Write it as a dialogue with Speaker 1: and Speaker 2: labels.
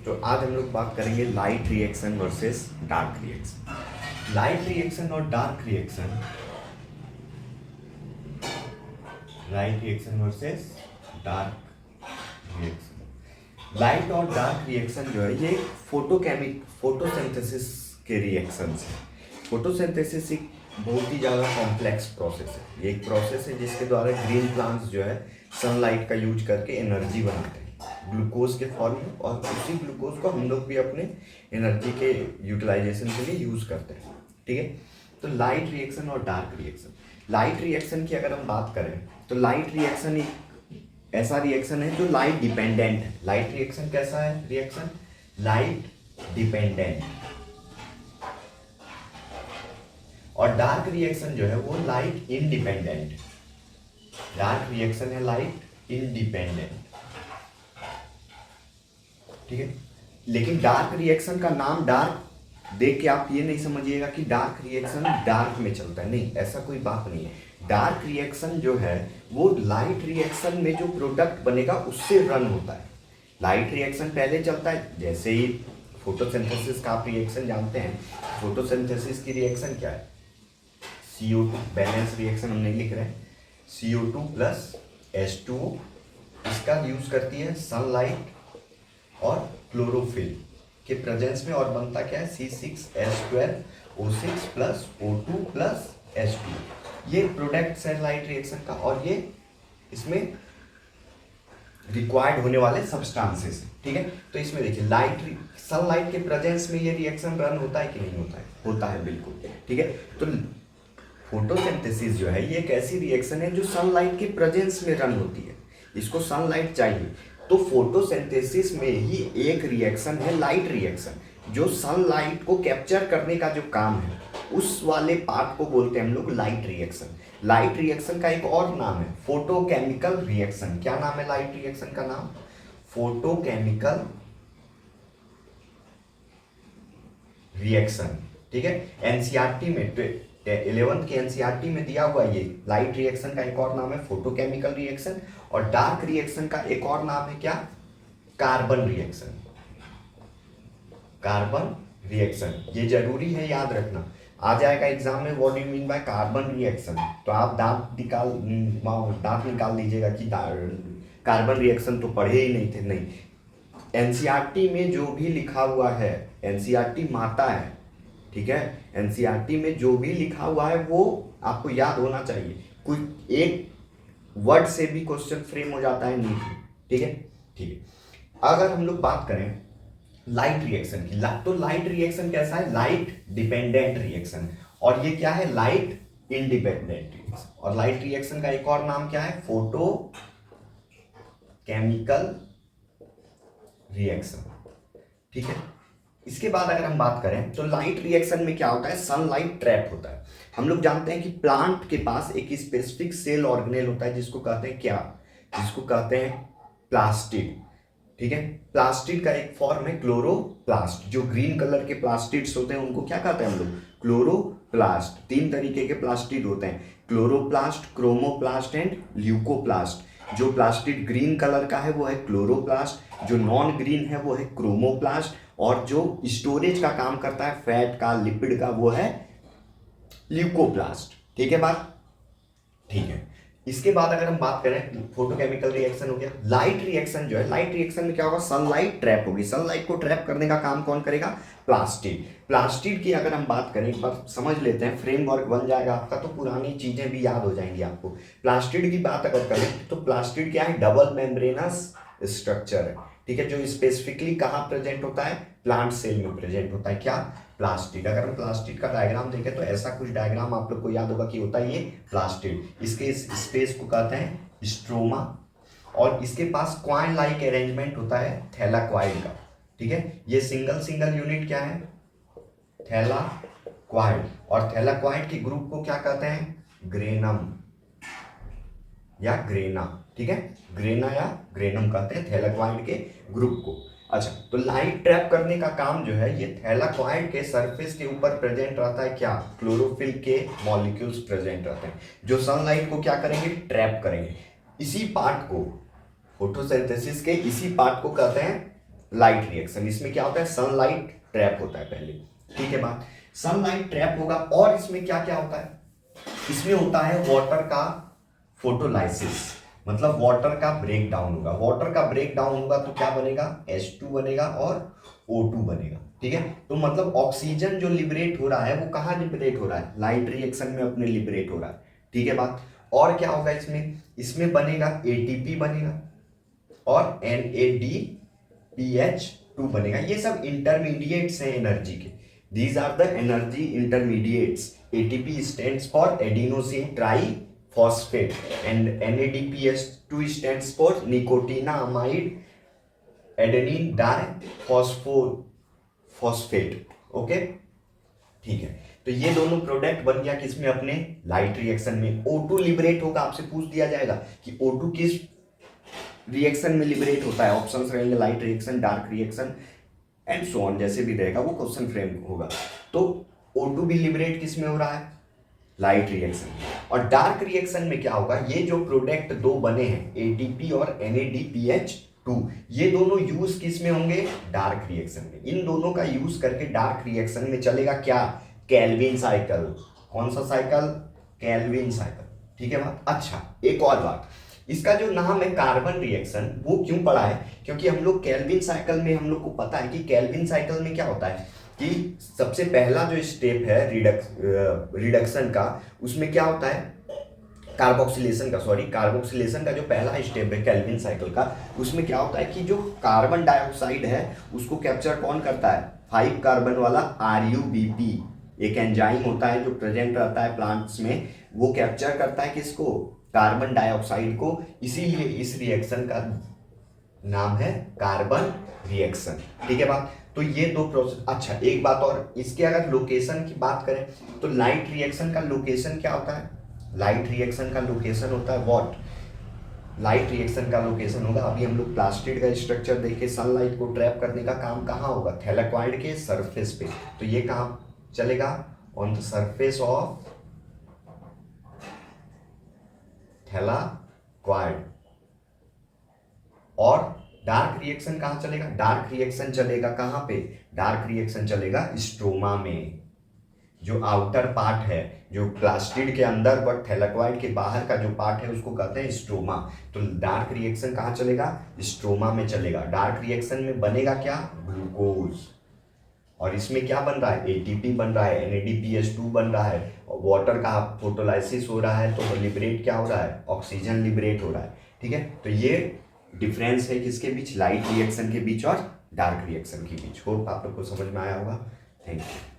Speaker 1: तो आज हम लोग बात करेंगे light reaction versus dark reaction. Light reaction और dark reaction, light reaction versus dark reaction. Light और डार्क रिएक्शन जो है ये फोटोसिंथेसिस के रिएक्शंस है। फोटोसिंथेसिस एक बहुत ही ज़्यादा कॉम्प्लेक्स प्रोसेस है। ये एक प्रोसेस है जिसके द्वारा ग्रीन प्लांट्स जो है सनलाइट का यूज करके एनर्जी बनाते हैं ग्लूकोज के फॉर्म में, और उसी ग्लूकोज को हम लोग भी अपने एनर्जी के यूटिलाइजेशन के लिए यूज करते हैं। ठीक है, तो लाइट रिएक्शन और डार्क रिएक्शन। लाइट रिएक्शन की अगर हम बात करें तो लाइट रिएक्शन एक ऐसा रिएक्शन है जो लाइट डिपेंडेंट है। लाइट रिएक्शन कैसा है रिएक्शन? Light dependent. और डार्क रिएक्शन जो है वो लाइट इंडिपेंडेंट। डार्क रिएक्शन है लाइट इंडिपेंडेंट। ठीक है, लेकिन डार्क रिएक्शन का नाम डार्क देख के आप ये नहीं समझिएगा कि डार्क रिएक्शन डार्क में चलता है, नहीं, ऐसा कोई बात नहीं है। डार्क रिएक्शन जो है वो लाइट रिएक्शन में जो प्रोडक्ट बनेगा उससे रन होता है। लाइट रिएक्शन पहले चलता है, जैसे ही फोटोसिंथेसिस का आप रिएक्शन जानते हैं। फोटोसिंथेसिस की रिएक्शन क्या है? CO2 बैलेंस रिएक्शन हम नहीं लिख रहे हैं। CO2 प्लस H2O, इसका यूज करती है सनलाइट और क्लोरोफिल के प्रेजेंस में, और बनता क्या है? C6H12O6 plus O2 plus H2। ये प्रोडक्ट्स है लाइट रिएक्शन का, और ये इसमें रिक्वायर्ड होने वाले सब्सटेंसेस। ठीक है, तो इसमें देखिए लाइट सनलाइट के प्रेजेंस में ये रिएक्शन रन होता है कि नहीं होता है? होता है, बिल्कुल। ठीक है, तो फोटोसिंथेसिस जो है ये एक ऐसी रिएक्शन है जो सनलाइट के प्रेजेंस में रन होती है। इसको सनलाइट चाहिए, तो फोटोसिंथेसिस में ही एक रिएक्शन है लाइट रिएक्शन, जो सनलाइट को कैप्चर करने का जो काम है उस वाले पार्ट को बोलते हैं हम लोग लाइट रिएक्शन। लाइट रिएक्शन का एक और नाम है फोटोकेमिकल रिएक्शन। क्या नाम है लाइट रिएक्शन का नाम? Photochemical reaction. ठीक है, एनसीईआरटी में 11th के एनसीईआरटी में दिया हुआ ये लाइट रिएक्शन का एक और नाम है फोटोकेमिकल रिएक्शन। और डार्क रिएक्शन का एक और नाम है क्या? Carbon reaction. कार्बन रिएक्शन, ये जरूरी है याद रखना, आ जाएगा एग्जाम में। What do you mean by carbon reaction? तो आप दांत निकाल लीजिएगा कि कार्बन रिएक्शन तो पढ़े ही नहीं थे। नहीं, एनसीईआरटी में जो भी लिखा हुआ है, एनसीईआरटी माता है। ठीक है, एनसीईआरटी में जो भी लिखा हुआ है वो आपको याद होना चाहिए। कोई एक वर्ड से भी क्वेश्चन फ्रेम हो जाता है नहीं। ठीक है, ठीक है। अगर हम लोग बात करें लाइट रिएक्शन की, तो लाइट रिएक्शन कैसा है? Light dependent reaction. और ये क्या है? Light independent reaction. और लाइट रिएक्शन का एक और नाम क्या है? Photo chemical reaction. ठीक है, इसके बाद अगर हम बात करें तो लाइट रिएक्शन में क्या होता है? सनलाइट ट्रैप होता है। हम लोग जानते हैं कि प्लांट के पास एक स्पेसिफिक सेल ऑर्गेनेल होता है जिसको कहते हैं क्या? जिसको कहते हैं प्लास्टिड। ठीक है, प्लास्टिड का एक फॉर्म है क्लोरोप्लास्ट। जो ग्रीन कलर के प्लास्टिड्स होते हैं उनको क्या कहते हैं हम लोग? क्लोरोप्लास्ट। 3 तरीके के प्लास्टिड होते हैं, क्लोरोप्लास्ट, क्रोमोप्लास्ट एंड ल्यूकोप्लास्ट। जो प्लास्टिड ग्रीन कलर का है वो है क्लोरोप्लास्ट, जो नॉन ग्रीन है वो है क्रोमोप्लास्ट, और जो स्टोरेज का काम करता है फैट का, लिपिड का, वो है ल्यूकोप्लास्ट। ठीक है बात? ठीक है, इसके बाद अगर हम बात करें, फोटोकेमिकल रिएक्शन हो गया। लाइट रिएक्शन जो है, लाइट रिएक्शन में क्या होगा? सनलाइट ट्रैप होगी। सनलाइट को ट्रैप करने का काम कौन करेगा? प्लास्टिड। प्लास्टिड की अगर हम बात करें, एक बार समझ लेते हैं, फ्रेमवर्क बन जाएगा आपका, तो पुरानी चीजें भी याद हो जाएंगी आपको। प्लास्टिड की बात अगर करें तो प्लास्टिड क्या है? डबल मेम्ब्रेनस स्ट्रक्चर है। ठीक है, जो स्पेसिफिकली कहाँ प्रेजेंट होता है? प्लांट सेल में प्रेजेंट होता है। क्या? प्लास्टिड। अगर हम प्लास्टिड का डायग्राम देखें तो ऐसा कुछ डायग्राम आप लोग को याद होगा कि होता है ये प्लास्टिड। इसके इस स्पेस को कहते हैं स्ट्रोमा, और इसके पास क्वाइन लाइक अरेंजमेंट होता है थैलाक्वाइड का। ठीक है, ये सिंगल यूनिट क्या है? थैलाक्वाइड। और थैलाक्वाइड के ग्रुप को क्या कहते हैं? ग्रेनम या ग्रेना। ठीक है, ग्रेना या ग्रेनम कहते हैं थैलाक्वाइड के ग्रुप को। अच्छा, तो लाइट ट्रैप करने का काम जो है ये थैलाक्वाइड के सरफेस के ऊपर प्रेजेंट रहता है। क्या? क्लोरोफिल के मॉलिक्यूल्स प्रेजेंट रहते हैं जो सनलाइट को क्या करेंगे? ट्रैप करेंगे। इसी पार्ट को, फोटोसिंथेसिस के इसी पार्ट को कहते हैं लाइट रिएक्शन। इसमें क्या होता है, सनलाइट ट्रैप होता है पहले, ठीक है बात, सनलाइट ट्रैप होगा। और इसमें क्या क्या होता है, इसमें होता है वाटर का फोटोलाइसिस, मतलब वाटर का ब्रेक डाउन होगा। वाटर का ब्रेक डाउन होगा तो क्या बनेगा, H2 बनेगा और O2 बनेगा, ठीक है। तो मतलब ऑक्सीजन जो लिबरेट हो रहा है वो कहाँ लिबरेट हो रहा है, लाइट रिएक्शन में अपने लिबरेट हो रहा है, ठीक है बात। और क्या होगा इसमें, इसमें बनेगा ATP बनेगा और NADPH2 बनेगा। ये सब इंटरमीडिएट्स हैं एनर्जी के, these are the energy intermediates. ATP stands for adenosine triphosphate and NADPH2 stands for nicotinamide adenine diphosphate, okay, ठीक है। तो ये दोनों प्रोडक्ट बन गया किसमें, अपने लाइट रिएक्शन में। O2 लिबरेट होगा, आपसे पूछ दिया जाएगा कि O2 किस रिएक्शन में लिबरेट होता है, ऑप्शंस रहेंगे light reaction, dark reaction and so on, जैसे भी रहेगा वो क्वेश्चन फ्रेम होगा। तो O2 भी लिबरेट किस में हो रहा है, लाइट रिएक्शन। और डार्क रिएक्शन में क्या होगा, ये जो प्रोडक्ट दो बने हैं ATP और NADPH2, ये दोनों यूज किस में होंगे, डार्क रिएक्शन में। इन दोनों का यूज करके डार्क रिएक्शन में चलेगा क्या, केल्विन साइकिल। कौन सा साइकिल, केल्विन साइकिल, ठीक है बात। अच्छा एक और बात, इसका जो नाम है कार्बन रिएक्शन, वो क्यों पड़ा है, क्योंकि हम लोग केल्विन साइकिल में हम लोग को पता है कि केल्विन साइकिल में क्या होता है कि सबसे पहला जो स्टेप है रिडक्शन का, उसमें क्या होता है, कार्बोक्सिलेशन का जो पहला स्टेप है केल्विन साइकिल का, उसमें क्या होता है कि जो कार्बन डाइऑक्साइड है उसको कैप्चर कौन करता है, 5 कार्बन वाला RUBP, एक एंजाइम होता है जो प्रेजेंट रहता है प्लांट्स में, वो कैप्चर करता है किसको, कार्बन डाइऑक्साइड को। इसीलिए इस रिएक्शन का नाम है कार्बन रिएक्शन, ठीक है बात। तो ये दो प्रोसेस। अच्छा एक बात और, इसके अगर लोकेशन की बात करें तो लाइट रिएक्शन का लोकेशन क्या होता है, लाइट रिएक्शन का लोकेशन होता है व्हाट, लाइट रिएक्शन का लोकेशन होगा, अभी हम लोग प्लास्टिड का स्ट्रक्चर देखे, सनलाइट को ट्रैप करने का काम कहाँ होगा, थैलेक्वाइड के सरफेस पे। तो ये कहाँ चलेगा, on the surface of thylakoid. और डार्क रिएक्शन कहाँ चलेगा, डार्क रिएक्शन चलेगा कहाँ पे, डार्क रिएक्शन चलेगा स्ट्रोमा में, जो आउटर पार्ट है, जो प्लास्टिड के अंदर बट थैलेक्वाइड के बाहर का जो पार्ट है उसको कहते हैं स्ट्रोमा। तो डार्क रिएक्शन कहाँ चलेगा, स्ट्रोमा में चलेगा। डार्क रिएक्शन में बनेगा क्या, ग्लूकोज, और इसमें क्या बन रहा है, ATP बन रहा है, NADPH2 बन रहा है, और वाटर का फोटोलाइसिस हो रहा है तो लिबरेट क्या हो रहा है, ऑक्सीजन लिबरेट हो रहा है, ठीक है। तो ये डिफरेंस है किसके बीच, लाइट रिएक्शन के बीच और डार्क रिएक्शन के बीच। होप आप लोग को समझ में आया होगा। Thank you.